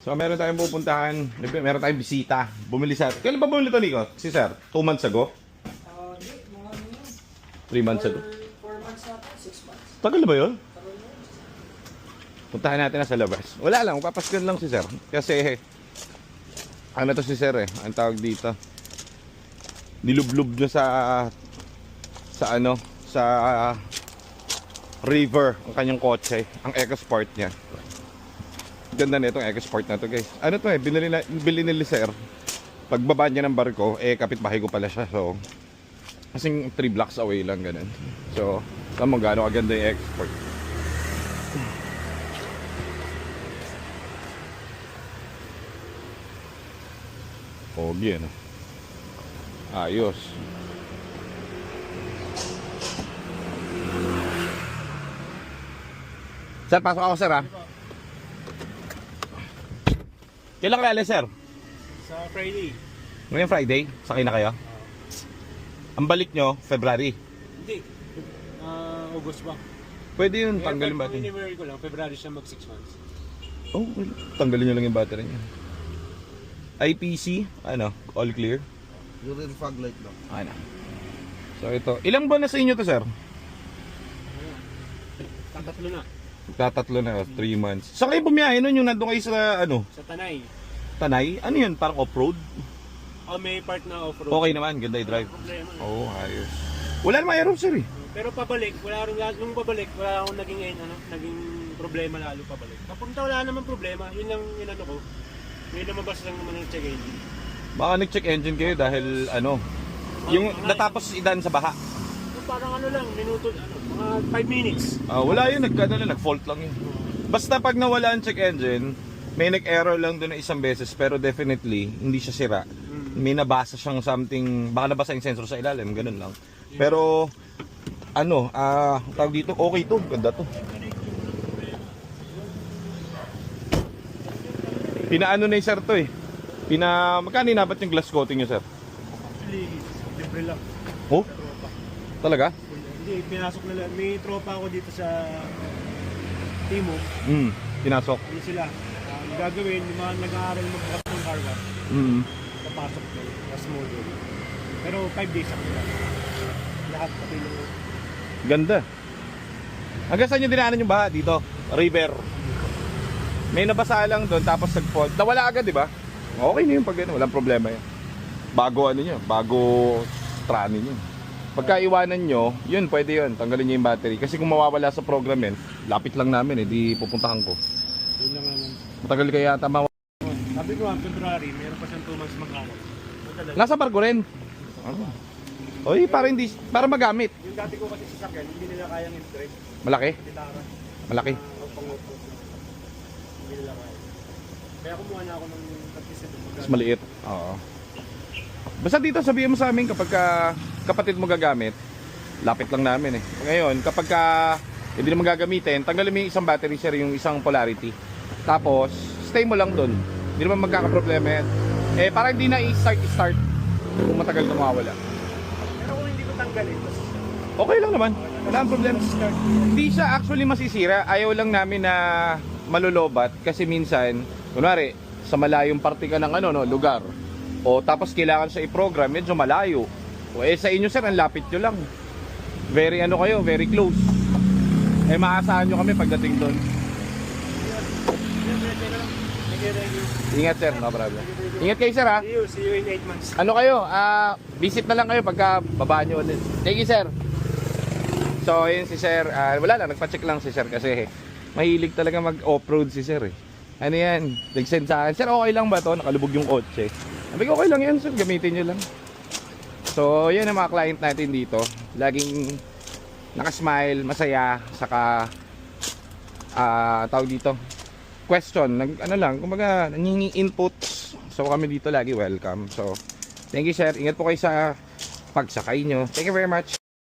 So meron tayong pupuntahan, meron tayong bisita. Bumili sa... Kailan ba bumili ito, Nico? Si Sir? 2 months ago? Hindi, mga 3 months ago? 4 months na, 6 months. Tagal na ba yun? Puntahan natin na sa labas. Wala lang, papaskan lang si Sir. Kasi, ano to si Sir eh, ang tawag dito. Nilublob niya sa river ang kanyang kotse, ang EcoSport niya. Ganda na itong EcoSport na to, guys. Ano to eh, bili ni Sir. Pagbaba niya ng barko, kapitbahay ko pala siya. So, kasing 3 blocks away lang ganun. So, saan mo gaano kaganda yung EcoSport. Pogi ano. Ayos. Sir, pasok ako sir ha. Kailan kayo alis sir? Sa Friday. Ngayon Friday? Sakay na kayo? Ang balik nyo, February? Hindi. August ba? Pwede yun, tanggalin ba? Anywhere ko lang, February siya mag 6 months. Oh, tanggalin nyo lang yung battery niya. IPC, ano, all clear? Yung fog light lang. Ano. So ito, ilang buwan na sa inyo to sir? Tatlo na. Tatatlo na, 3 months. Saan kayo bumiyahe nun yung nandun kayo sa ano? Sa Tanay. Tanay? Ano yun? Parang off-road? May part na off-road. Okay naman, ganda yung drive. Problema. Oo, ayos. Wala naman aerob sir eh. Pero pabalik, wala rin nung pabalik, wala akong naging problema lalo pabalik. Papunta wala naman problema, yun lang inano ko. May lumabas lang naman ng check engine. Baka nag-check engine kayo dahil ano, yung natapos idan sa baha. Yung parang ano lang, minuto, mga 5 minutes. Wala yun, nag-fault lang yun. Basta pag nawala ang check engine, may nag-error lang doon na isang beses pero definitely hindi siya sira. May nabasa siyang something, baka nabasa yung sensor sa ilalim, ganun lang. Pero ano, tawag dito, okay to, ganda to. Pinaano na yung sir to eh. Magkano inabat yung glass coating nyo sir? Actually, libre lang. Oh? Tropa. Talaga? Hindi, pinasok na lang. May tropa ako dito sa Timo. Pinasok. Ano sila? Ang gagawin, yung mga nag-aaral magbukas ng car wash, papasok na as module. Pero 5 days ako lang. Lahat pati yung... Ganda. Hanggang saan nyo dinaanan yung baha? Dito? River. May nabasa lang doon tapos nag-fault. Nawala agad, di ba? Okay na yun pag ano, walang problema yan. Bago ano nyo, bago trani nyo. Pagka iwanan nyo, yun, pwede yun. Tanggalin nyo yung battery. Kasi kung mawawala sa program yan, lapit lang namin di pupuntahan ko. Yun lang naman. Matagal kaya tama. Sabi ko, February, meron pa siyang 2 months mag-awat. Madalas. Nasa barko rin. Oy, para magamit. Yung dati ko kasi sasakyan, hindi nila kayang i-drive. Malaki? Gitara. Malaki. Pang-off-road. Hindi nila kaya. Kaya kumuha na ako ng pag-isip. Mas maliit. Oo. Basta dito sabihin mo sa amin kapag kapatid mo gagamit, lapit lang namin eh. Ngayon, kapag hindi naman gagamitin, tanggalin mo yung isang battery sir, yung isang polarity. Tapos, stay mo lang doon. Hindi naman magkakaproblema yan. Para hindi na i-start kung matagal na mawawala. Pero kung hindi ko tanggalin, Okay lang naman. Wala ang problema. Hindi siya actually masisira. Ayaw lang namin na malulobat kasi minsan, kunwari, sa malayong parte ka ng lugar. O tapos kailangan siya i-program, medyo malayo. O sa inyo sir, ang lapit nyo lang. Very kayo, very close. Maasahan nyo kami pagdating doon. Ingat sir, no problem. Ingat kayo sir ha. see you in 8 months. Ano kayo, visit na lang kayo pagka babaan nyo ulit. Thank you sir. So yun si sir, wala lang, nagpa-check lang si sir kasi mahilig talaga mag-off-road si sir eh. Ano yan, nag-send sa akin, sir okay lang ba to? Nakalubog yung kotse. Sabi ko okay lang yan sir, gamitin nyo lang. So yun ang mga client natin dito. Laging nakasmile, masaya, saka tawag dito, question, kumbaga nangingi inputs. So kami dito lagi welcome. So thank you sir, ingat po kayo sa pagsakay nyo. Thank you very much.